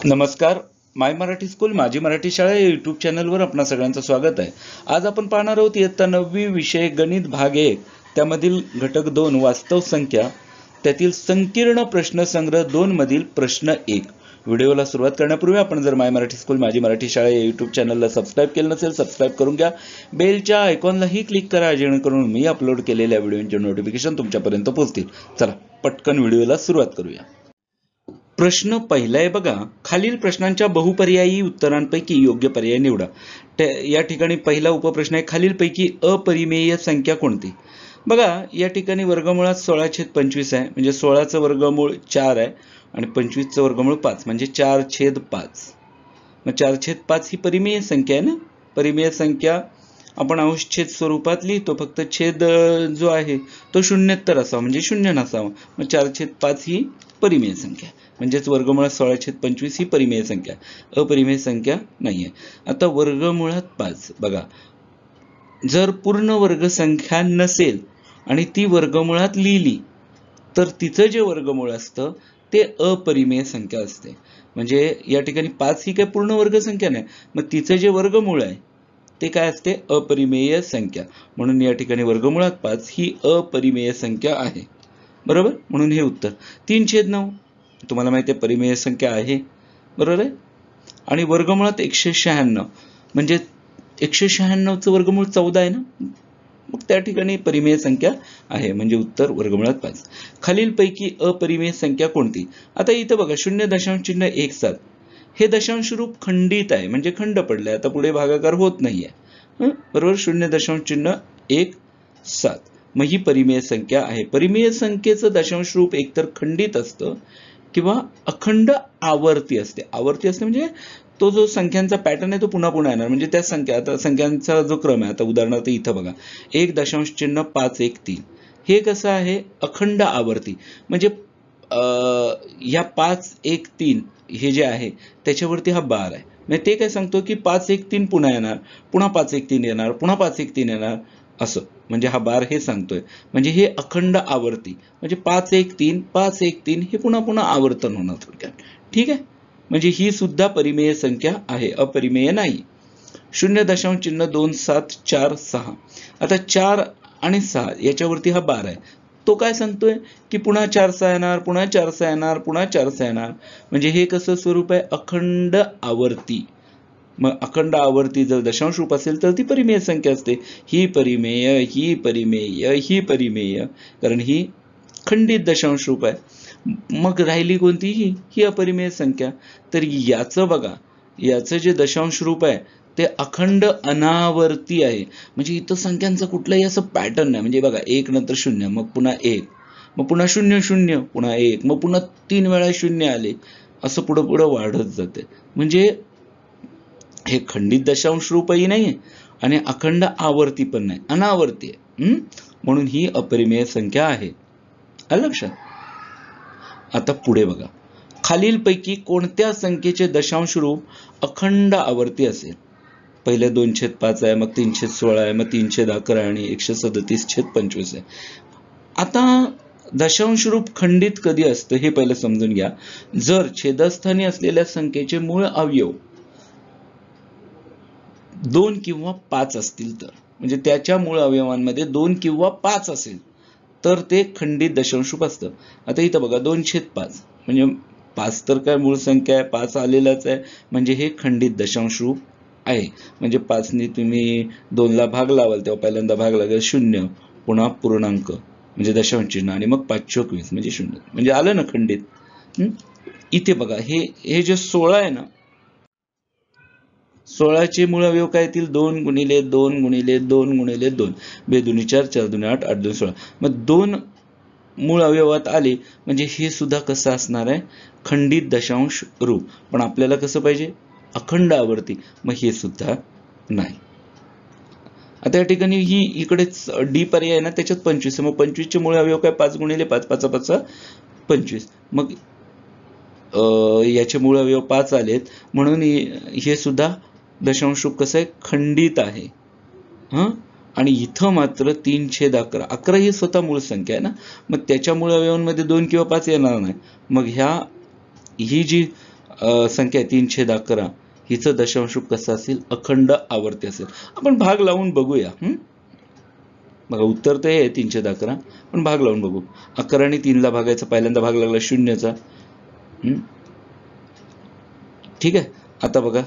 नमस्कार. माय मराठी स्कूल माझी मराठी शाळा या यूट्यूब चॅनलवर आपणा सगळ्यांचं स्वागत आहे. आज आपण पाहणार आहोत इयत्ता 9वी विषय गणित भाग 1 त्यामधील घटक 2 वास्तव संख्या त्यातील संकीर्ण प्रश्नसंग्रह 2 मधील प्रश्न 1. व्हिडिओला सुरुवात करण्यापूर्वी आपण जर माय मराठी स्कूल माझी मराठी शाळा या यूट्यूब चॅनलला सबस्क्राईब केलं नसेल सबस्क्राईब करून घ्या. बेलच्या आयकॉनलाही क्लिक करा जेणेकरून मी अपलोड केलेल्या व्हिडिओचे नोटिफिकेशन तुमच्यापर्यंत पोहोचतील. चला पटकन व्हिडिओला सुरुवात करूया. प्रश्न पहिला आहे बघा. खालील प्रश्नांच्या बहुपर्यायी उत्तरांपैकी योग्य पर्याय निवडा. या ठिकाणी पहिला उपप्रश्न आहे, खालीलपैकी अपरिमेय संख्या कोणती? बघा या ठिकाणी वर्गमुळात 16/25 आहे, म्हणजे 16चं वर्गमूळ 4 आहे आणि 25चं वर्गमूळ 5 म्हणजे 4/5. मग 4/5 ही परिमेय संख्या आहे ना. परिमेय संख्या आपण अंशछेद स्वरूपात लिहितो, फक्त छेद जो आहे तो शून्येतर असावा म्हणजे शून्य नसावा. मग 4/5 ही परिमेय संख्या म्हणजेच वर्गमुळात 16/25 ही परिमेय संख्या, अपरिमेय संख्या नाहीये. आता वर्गमुळात 5 बघा, जर पूर्ण वर्ग संख्या नसेल आणि ती वर्गमुळात लिहिली तर तिचं जे वर्गमूळ असतं ते अपरिमेय संख्या असते. म्हणजे या ठिकाणी 5 ही काय पूर्ण वर्ग संख्या नाही, मग तिचं जे वर्गमूळ आहे ते काय असते? अपरिमेय संख्या. म्हणून या ठिकाणी वर्गमुळात 5 ही अपरिमेय संख्या आहे. बरोबर, म्हणून हे उत्तर. 3/9 तुम्हाला माहिती आहे परिमेय संख्या आहे, बरोबर आहे. आणि वर्गमुळात 196 म्हणजे 196चं वर्गमूळ 14 आहे ना, मग त्या ठिकाणी परिमेय संख्या आहे म्हणजे उत्तर वर्गमुळात 5. खालीलपैकी अपरिमेय संख्या कोणती? आता इथं बघा 0.17 हे दशांश रूप खंडित आहे म्हणजे खंड पडले, आता पुढे भागाकार होत नाहीये. बरोबर, 0.17 मग ही परिमेय संख्या आहे. परिमेय संख्येचं दशांश रूप एकतर खंडित असतं किंवा अखंड आवर्ती असते. आवर्ती असते म्हणजे तो जो संख्यांचा पॅटर्न आहे तो पुन्हा पुन्हा येणार, म्हणजे त्या संख्या, आता संख्यांचा जो क्रम आहे, आता उदाहरणार्थ इथं बघा 1.513 हे कसं आहे? अखंड आवर्ती. म्हणजे या 513 हे जे आहे त्याच्यावरती हा बार आहे, म्हणजे ते काय सांगतो की 513 पुन्हा येणार, पुन्हा 513 येणार, पुन्हा 513 येणार असं, म्हणजे हा बार हे सांगतोय. म्हणजे हे अखंड आवर्ती म्हणजे 513 हे पुन्हा पुन्हा आवर्तन होणार थोडक्यात. ठीक आहे, म्हणजे ही सुद्धा परिमेय संख्या आहे, अपरिमेय नाही. 0.2746 आता 4 आणि 6 याच्यावरती हा बार आहे, तो काय सांगतोय की पुन्हा 4/6 येणार, पुन्हा 4/6 येणार, पुन्हा 4/6 येणार. म्हणजे हे कसं स्वरूप आहे? अखंड आवर्ती. मग अखंड आवर्ती जर दशांश रूप असेल तर ती परिमेय संख्या असते. ही परिमेय, ही परिमेय, ही परिमेय, कारण ही खंडित दशांश रूप आहे. मग राहिली कोणती? ही अपरिमेय संख्या. तर याचं बघा, याचं जे दशांश रूप आहे ते अखंड अनावर्ती आहे. म्हणजे इथं संख्यांचा कुठलाही असं पॅटर्न नाही. म्हणजे बघा 1 नंतर 0, मग पुन्हा 1, मग पुन्हा 0 0, पुन्हा 1, मग पुन्हा 3 वेळा 0 आले, असं पुढं पुढं वाढत जाते. म्हणजे हे खंडित दशांश रूपही नाहीये आणि अखंड आवर्ती पण नाही, अनावर्ती आहे. म्हणून ही अपरिमेय संख्या आहे. आलं लक्षात? आता पुढे बघा, खालीलपैकी कोणत्या संख्येचे दशांश रूप अखंड आवर्ती असेल? पहिले 2/5 आहे, मग 3/16 आहे, मग 3/11 आणि 137/25 आहे. आता दशांश रूप खंडित कधी असतं हे पहिलं समजून घ्या. जर छेदस्थानी असलेल्या संख्येचे मूळ अवयव 2 किंवा 5 असतील तर, म्हणजे त्याच्या मूळ अवयवांमध्ये 2 किंवा 5 असेल तर ते खंडित दशांश रूप असतं. आता इथं बघा 2/5 म्हणजे 5 तर काय मूळ संख्या आहे, 5 आलेलाच आहे, म्हणजे हे खंडित दशांश रूप आहे. म्हणजे 5 ने तुम्ही 2 ला भाग लावाल तेव्हा पहिल्यांदा भाग लागेल 0, पुन्हा पूर्णांक म्हणजे दशांश चिन्ह आणि मग 5/20 म्हणजे 0, म्हणजे आलं ना खंडित. इथे बघा हे जे 16 आहे ना, 16चे मूळ अवयव काय येतील? 2 गुणिले 2 गुणिले 2 गुणिले 2, 2 दुनी 4, 4 दुनी 8, 8 दुनी 16. मग 2 मूळ अवयवात आले म्हणजे हे सुद्धा कसं असणार आहे? खंडित दशांश रूप. पण आपल्याला कसं पाहिजे? अखंड आवर्ती. मग हे सुद्धा नाही. आता या ठिकाणी ही इकडेच डी पर्याय आहे ना, त्याच्यात 25, मग 25चे मूळ अवयव काय? 5 गुणिले 5, 5 5 25. मग याचे मूळ अवयव 5 आलेत म्हणून हे सुद्धा दशांश रूप कसं आहे? खंडित आहे. आणि इथं मात्र 3/11, 11 ही स्वतः मूळ संख्या आहे ना, मग त्याच्या मूळ अवयवांमध्ये 2 किंवा 5 येणार नाही. मग ही जी संख्या आहे 3/11, हिचं दशांश रूप कसं असेल? अखंड आवर्ती असेल. आपण भाग लावून बघूया. बघा उत्तर तर आहे 3/11, पण भाग लावून बघू. 11 ने 3 ला भागायचा, पहिल्यांदा भाग लागला 0चा. ठीक आहे. आता बघा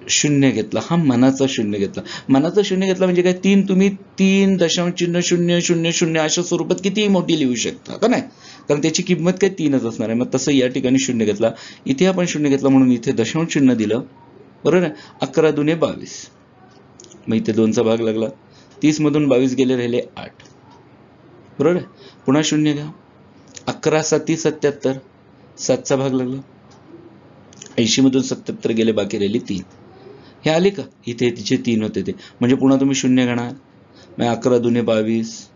0 घेतला, हा मनाचा 0 घेतला. मनाचा 0 घेतला म्हणजे काय? 3 तुम्ही 3.000 अशा स्वरूपात कितीही मोठी लिहू शकता का नाही? कारण त्याची किंमत काय 3च असणार आहे. मग तसं या ठिकाणी 0 घेतला, इथे आपण 0 घेतला म्हणून इथे दशांश चिन्ह दिलं. बरोबर आहे. 11 दुने 22, मग इथे 2चा भाग लागला. 30 मधून 22 गेले, राहिले 8. बरोबर आहे. पुन्हा 0 घ्या. 11 7 77, 7चा भाग लागला. 80 मधून 77 गेले, बाकी राहिले 3. हे आले का? इथे तिचे 3 होते ते, म्हणजे पुन्हा तुम्ही 0 घेणार. मग 11 दुने 22,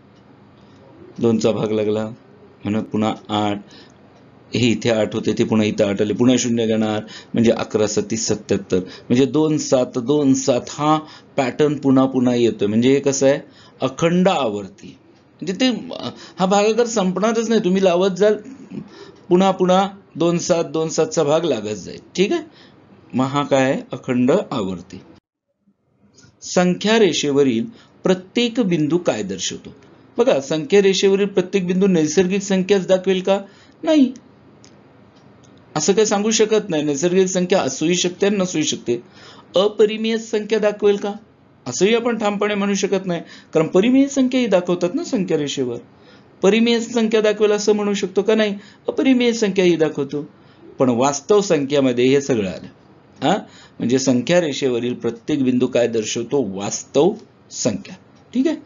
2चा भाग लागला म्हणून पुन्हा 8. हे इथे 8 होते, ते पुन्हा इथे 8 आले, पुन्हा 0 घेणार, म्हणजे 11 7 77, म्हणजे 2 7 2 7. हा पॅटर्न पुन्हा पुन्हा येतोय. म्हणजे हे कसं आहे? अखंड आवर्ती. म्हणजे ते हा भागाकार संपणारच नाही, तुम्ही लावत जाल पुन्हा पुन्हा 2 7 2 7चा भाग लागत जाईल. ठीक आहे. मग हा काय आहे? अखंड आवर्ती. संख्या रेषेवरील प्रत्येक बिंदू काय दर्शवतो? बघा, संख्या रेषेवरील प्रत्येक बिंदू नैसर्गिक संख्याच दाखवेल का? नाही, असं काही सांगू शकत नाही. नैसर्गिक संख्या असूही शकते आणि नसूही शकते. अपरिमेय संख्या दाखवेल का? असंही आपण ठामपणे म्हणू शकत नाही, कारण परिमेय संख्याही दाखवतात ना संख्या रेषेवर. परिमेय संख्या दाखवेल असं म्हणू शकतो का? नाही, अपरिमेय संख्याही दाखवतो. पण वास्तव संख्यामध्ये हे सगळं आलं. म्हणजे संख्या रेषेवरील प्रत्येक बिंदू काय दर्शवतो? वास्तव संख्या. ठीक आहे.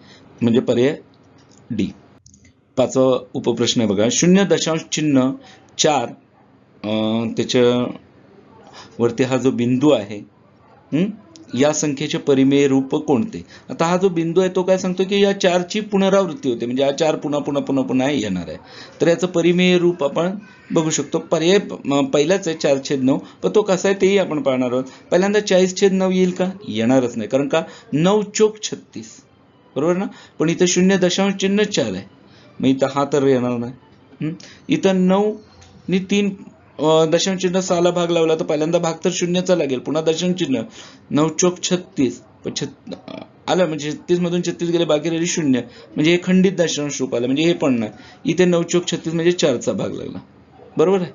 म्हणजे पर्याय डी. 5वा उपप्रश्न आहे बघा. 0.4 त्याच्या वरती हा जो बिंदू आहे, या संख्येचे परिमेय रूप कोणते? आता हा जो बिंदू आहे तो काय सांगतो की या 4ची पुनरावृत्ती होते, म्हणजे हा 4 पुन्हा पुन्हा पुन्हा पुन्हा येणार आहे. तर याचं परिमेय रूप आपण बघू शकतो. पर्याय पहिलाच आहे 4/9, पण तो कसा आहे तेही आपण पाहणार आहोत. पहिल्यांदा 40/9 येईल का? येणारच नाही, कारण का? 9 चोक 36, बरोबर ना. पण इथं 0.4 आहे, मग इथं हा तर येणार नाही. इथं 9 ने 3 दशांश चिन्ह 6ला भाग लावला तर पहिल्यांदा भाग तर 0चा लागेल, पुन्हा दशांश चिन्ह 9 चोक 36 आलं, म्हणजे 36 मधून 36 गेले, बाकी राहिली 0, म्हणजे हे खंडित दशांश रूप आलं, म्हणजे हे पण नाही. इथे 9 चोक 36 म्हणजे 4चा भाग लागला. बरोबर आहे.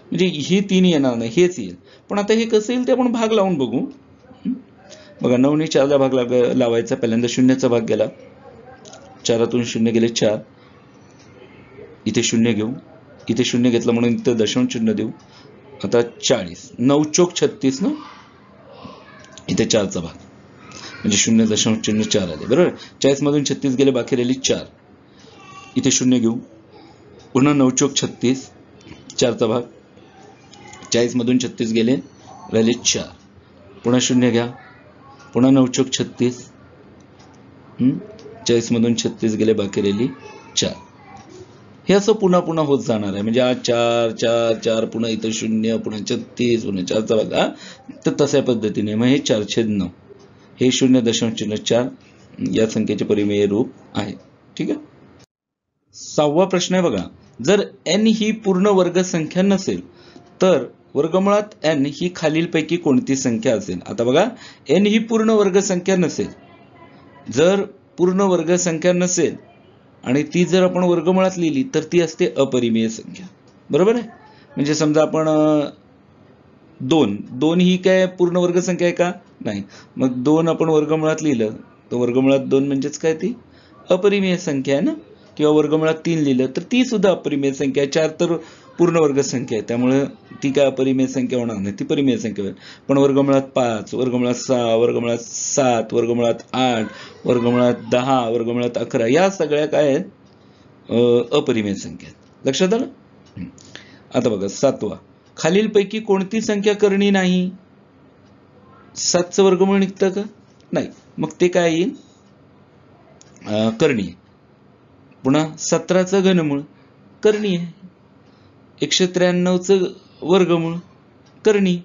म्हणजे ही 3 येणार नाही, हेच येईल. पण आता हे कसं येईल ते आपण भाग लावून बघू. बघा, 9 ने 4ला भाग लावायचा. पहिल्यांदा 0चा भाग गेला, 4तून 0 गेले 4, इथे 0 घेऊ, इथे 0 घेतला म्हणून इथे दशांश चिन्ह देऊ. आता 40, 9 चोक 36 ना, इथे 4चा भाग, म्हणजे 0.4 आले. बरोबर. 40 मधून 36 गेले, बाकी राहिली 4, इथे 0 घेऊ, पुन्हा 9 चोक 36, 4चा भाग, 40 मधून 36 गेले, राहिले 4, पुन्हा 0 घ्या, पुन्हा 9 चोक 36, 40 मधून 36 गेले, बाकी राहिली 4. हे असं पुन्हा पुन्हा होत जाणार आहे. म्हणजे 4 4 4, पुन्हा इथं 0, पुन्हा 36, पुन्हा 4चा भाग. तर तशा पद्धतीने मग हे 4/9, हे 0.4 या संख्येचे परिमेय रूप आहे. ठीक आहे. 6वा प्रश्न आहे बघा. जर n ही पूर्ण वर्ग संख्या नसेल तर वर्गमुळात n ही खालीलपैकी कोणती संख्या असेल? आता बघा, n ही पूर्ण वर्ग संख्या नसेल, जर पूर्ण वर्ग संख्या नसेल आणि ती जर आपण वर्गमुळात लिहिली तर ती असते अपरिमेय संख्या. बरोबर आहे. म्हणजे समजा आपण 2 ही काय पूर्ण वर्ग संख्या आहे का? नाही. मग 2 आपण वर्गमुळात लिहिलं तर वर्गमुळात 2 म्हणजेच काय? ती अपरिमेय संख्या आहे ना. किंवा वर्गमुळात 3 लिहिलं तर ती सुद्धा अपरिमेय संख्या आहे. 4 तर पूर्ण वर्ग संख्या आहे, त्यामुळे ती काय अपरिमेय संख्या होणार नाही, ती परिमेय संख्या होईल. पण वर्गमुळात 5, वर्गमुळात 6, वर्गमुळात 7, वर्गमुळात 8, वर्गमुळात 10, वर्गमुळात 11 या सगळ्या काय आहेत? अपरिमेय संख्या आहेत. लक्षात आलं? आता बघा 7वा. खालीलपैकी कोणती संख्या करणी नाही? 7चं वर्गमूळ निघतं का? नाही. मग ते काय येईल? करणी. पुन्हा 17चं घनमूळ करणी आहे. 193चं वर्गमूळ करणी.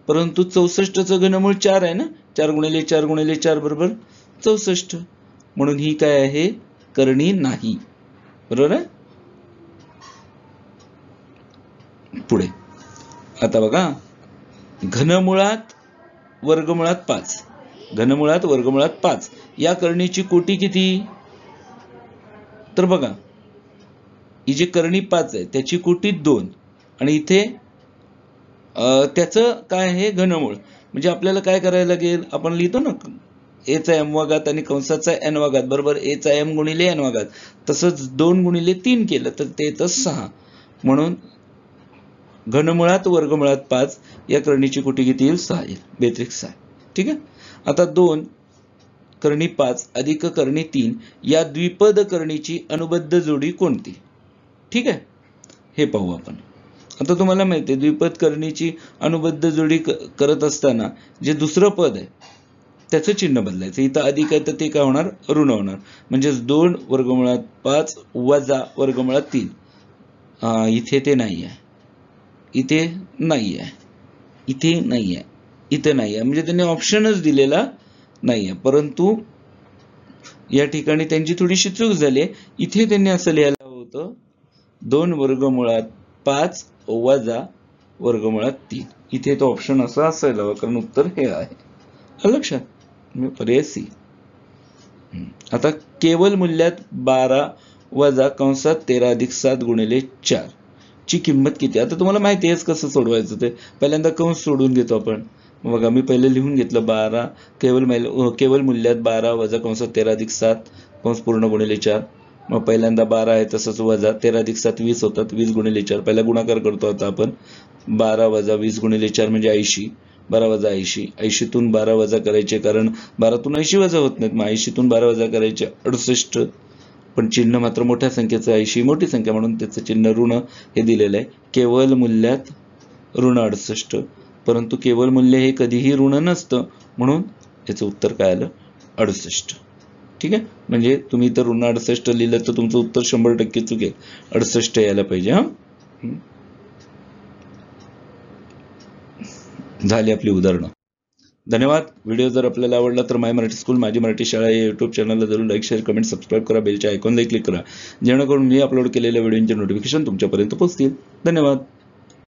परंतु 64चं घनमूळ 4 आहे ना. 4 गुणिले 4 गुणिले 4 बरोबर 64. म्हणून ही काय आहे? करणी नाही. बरोबर आहे. पुढे आता बघा, घनमुळात वर्गमुळात 5, घनमुळात वर्गमुळात 5 या करणीची कोटी किती? तर बघा, ही जी करणी 5 आहे त्याची कोटी 2 आणि इथे त्याचं काय आहे? घनमूळ. म्हणजे आपल्याला काय करायला लागेल? आपण लिहितो ना a चा m वा घात आणि कंसाचा n वा घात बरोबर a चा m गुणिले n वा घात. तसंच 2 गुणिले 3 केलं तर ते येतं 6. म्हणून घनमुळात वर्गमुळात 5 या करणीची कोटी किती येईल? 6 येईल. बेत्रिक 6. ठीक आहे. आता 2 करणी 5 अधिक करणी 3 या द्विपद करणीची अनुबद्ध जोडी कोणती? ठीक आहे, हे पाहू आपण. आता तुम्हाला माहिती आहे द्विपद करणीची अनुबद्ध जोडी करत असताना जे दुसरं पद आहे त्याचं चिन्ह बदलायचं. इथं अधिक आहे तर ते काय होणार? ऋण होणार. म्हणजेच 2 वर्गमुळात 5 वजा वर्गमुळात 3. इथे ते नाही आहे, इथे नाही आहे, इथे नाही आहे, इथे नाही आहे. म्हणजे त्यांनी ऑप्शनच दिलेला नाही आहे. परंतु या ठिकाणी त्यांची थोडीशी चूक झाली. इथे त्यांनी असं लिहायला होतं 2 वर्गमुळात 5 वजा वर्गमुळात 3. इथे तो ऑप्शन असा असायला हवा, कारण उत्तर हे आहे. लक्षात? पर्याय सी. आता केवल मूल्यात 12 वजा कंसात 13 अधिक 7 गुणिले 4 ची किंमत किती? आता तुम्हाला माहिती आहे कसं सोडवायचं ते. पहिल्यांदा कंस सोडून घेतो आपण. बघा, मी पहिले लिहून घेतलं 12 केवल मूल्यात 12 वजा कंसात 13 अधिक 7 कंस पूर्ण गुणिले 4. मग पहिल्यांदा 12 आहे तसंच वजा 13 अधिक 7 20 होतात. 20 गुणिले 4 पहिला गुणाकार करतो. आता आपण 12 वजा 20 गुणिले 4 म्हणजे 80. 12 वजा 80. 80तून 12 वजा करायचे, कारण 12तून 80 वजा होत नाहीत. मग 80तून 12 वजा करायचे 68. पण चिन्ह मात्र मोठ्या संख्येचं, 80 मोठी संख्या म्हणून त्याचं चिन्ह ऋण हे दिलेलं आहे. केवल मूल्यात ऋण 68. परंतु केवल मूल्य हे कधीही ऋण नसतं, म्हणून याचं उत्तर काय आलं? 68. ठीक आहे. म्हणजे तुम्ही तर ऋण 68 लिहिलं तर तुमचं उत्तर 100% चुकेल. 68 यायला पाहिजे. झाली आपली उदाहरणं. धन्यवाद. व्हिडिओ जर आपल्याला आवडला तर माय मराठी स्कूल माझी मराठी शाळा या यूट्यूब चॅनलला जरूर लाईक, शेअर, कमेंट, सबस्क्राईब करा. बेलच्या आयकॉनला क्लिक करा, जेणेकरून मी अपलोड केलेल्या व्हिडिओचे नोटिफिकेशन तुमच्यापर्यंत पोहोचतील. धन्यवाद.